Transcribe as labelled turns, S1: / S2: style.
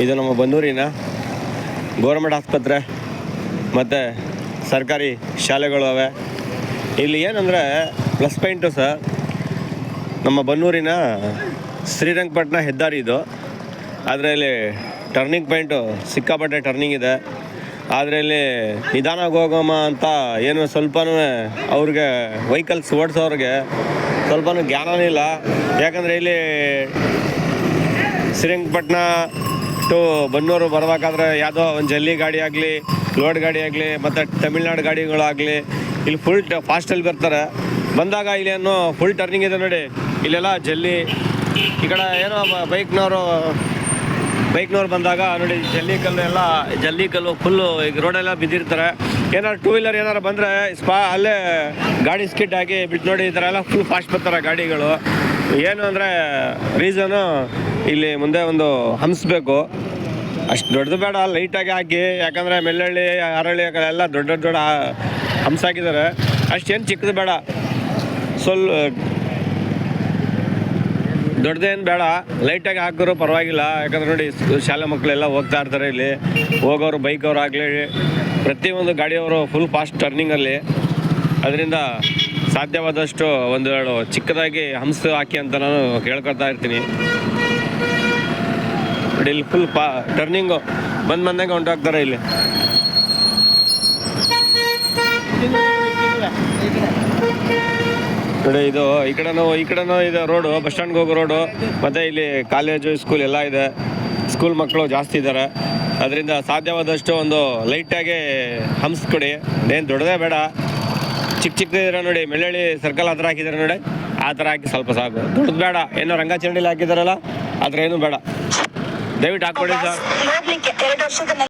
S1: ಇದು ನಮ್ಮ ಬನ್ನೂರಿನ ಗೌರ್ಮೆಂಟ್ ಆಸ್ಪತ್ರೆ ಮತ್ತು ಸರ್ಕಾರಿ ಶಾಲೆಗಳು ಅವೆ. ಇಲ್ಲಿ ಏನಂದರೆ ಪ್ಲಸ್ ಪಾಯಿಂಟು ಸರ್, ನಮ್ಮ ಬನ್ನೂರಿನ ಶ್ರೀರಂಗಪಟ್ಟಣ ಹೆದ್ದಾರಿ ಇದು. ಆದರೆ ಇಲ್ಲಿ ಟರ್ನಿಂಗ್ ಪಾಯಿಂಟು ಸಿಕ್ಕಾಪಟ್ಟೆ ಟರ್ನಿಂಗ್ ಇದೆ. ಆದರೆ ಇಲ್ಲಿ ನಿಧಾನವಾಗಿ ಹೋಗೋಮ ಅಂತ ಏನು ಸ್ವಲ್ಪನೂ ಅವ್ರಿಗೆ ವೆಹಿಕಲ್ಸ್ ಓಡಿಸೋರಿಗೆ ಸ್ವಲ್ಪನೂ ಜ್ಞಾನವೂ ಇಲ್ಲ. ಯಾಕಂದರೆ ಇಲ್ಲಿ ಶ್ರೀರಂಗಪಟ್ಟಣ ಟು ಬನ್ನೂರು ಬರಬೇಕಾದ್ರೆ ಯಾವುದೋ ಒಂದು ಜಲ್ಲಿ ಗಾಡಿ ಆಗಲಿ, ಲೋಡ್ ಗಾಡಿ ಆಗಲಿ, ಮತ್ತು ತಮಿಳ್ನಾಡು ಗಾಡಿಗಳಾಗಲಿ ಇಲ್ಲಿ ಫುಲ್ ಫಾಸ್ಟಲ್ಲಿ ಬರ್ತಾರೆ. ಬಂದಾಗ ಇಲ್ಲೇನು ಫುಲ್ ಟರ್ನಿಂಗ್ ಇದೆ ನೋಡಿ. ಇಲ್ಲೆಲ್ಲ ಜಲ್ಲಿ, ಈ ಕಡೆ ಏನೋ ಬೈಕ್ನವ್ರು ಬಂದಾಗ ನೋಡಿ ಜಲ್ಲಿ ಕಲ್ಲು ಫುಲ್ಲು ಈಗ ರೋಡೆಲ್ಲ ಬಿದ್ದಿರ್ತಾರೆ. ಏನಾರು ಟೂ ವೀಲರ್ ಏನಾರು ಬಂದರೆ ಅಲ್ಲೇ ಗಾಡಿ ಸ್ಕಿಡ್ ಆಗಿ ಬಿಟ್ಟು ನೋಡಿ. ಈ ಥರ ಎಲ್ಲ ಫುಲ್ ಫಾಸ್ಟ್ ಬರ್ತಾರೆ ಗಾಡಿಗಳು. ಏನು ಅಂದರೆ ರೀಸನು ಇಲ್ಲಿ ಮುಂದೆ ಒಂದು ಹಂಸಬೇಕು, ಅಷ್ಟು ದೊಡ್ಡದು ಬೇಡ, ಲೈಟಾಗಿ ಹಾಕಿ. ಯಾಕಂದರೆ ಮೆಲ್ಲಳ್ಳಿ, ಅರಳ್ಳಿ ಎಲ್ಲ ದೊಡ್ಡ ಹಂಸ ಹಾಕಿದ್ದಾರೆ. ಅಷ್ಟೇನು ಚಿಕ್ಕದು ಬೇಡ, ದೊಡ್ಡದೇನು ಬೇಡ, ಲೈಟಾಗಿ ಹಾಕಿದ್ರು ಪರವಾಗಿಲ್ಲ. ಯಾಕಂದ್ರೆ ನೋಡಿ ಶಾಲೆ ಮಕ್ಕಳೆಲ್ಲ ಹೋಗ್ತಾ ಇರ್ತಾರೆ. ಇಲ್ಲಿ ಹೋಗೋರು ಬೈಕವ್ರು ಆಗಲಿ, ಪ್ರತಿಯೊಂದು ಗಾಡಿಯವರು ಫುಲ್ ಫಾಸ್ಟ್ ಟರ್ನಿಂಗಲ್ಲಿ. ಅದರಿಂದ ಸಾಧ್ಯವಾದಷ್ಟು ಒಂದೆರಡು ಚಿಕ್ಕದಾಗಿ ಹಂಸ ಹಾಕಿ ಅಂತ ನಾನು ಕೇಳ್ಕೊತಾ ಇರ್ತೀನಿ. ನೋಡಿ ಇಲ್ಲಿ ಫುಲ್ ಟರ್ನಿಂಗು ಬಂದಂಗೆ ಹೊಂಟೋಗ್ತಾರೆ ಇಲ್ಲಿ. ನೋಡಿ ಇದು ಈ ಕಡೆನೂ ಇದೆ ರೋಡು, ಬಸ್ ಸ್ಟ್ಯಾಂಡ್ಗೆ ಹೋಗೋ ರೋಡು. ಮತ್ತು ಇಲ್ಲಿ ಕಾಲೇಜು, ಸ್ಕೂಲ್ ಎಲ್ಲ ಇದೆ. ಸ್ಕೂಲ್ ಮಕ್ಕಳು ಜಾಸ್ತಿ ಇದ್ದಾರೆ. ಅದರಿಂದ ಸಾಧ್ಯವಾದಷ್ಟು ಒಂದು ಲೈಟಾಗಿ ಹಂಸ ಕೊಡಿ. ಏನು ದೊಡ್ಡದೇ ಬೇಡ, ಚಿಕ್ಕದಿರ ನೋಡಿ. ಮೆಲ್ಲಳ್ಳಿ ಸರ್ಕಲ್ ಆ ಥರ ಹಾಕಿದ್ದಾರೆ ನೋಡಿ, ಆ ಥರ ಹಾಕಿ ಸ್ವಲ್ಪ ಸಾಕು. ದೊಡ್ಡದು ಬೇಡ, ಏನೋ ರಂಗಚಂಡಿಲಿ ಹಾಕಿದಾರಲ್ಲ ಆ ಥರ ಏನೂ ಬೇಡ. ದಯವಿಟ್ಟು ಹಾಕ್ಕೊಡಿ ಸರ್.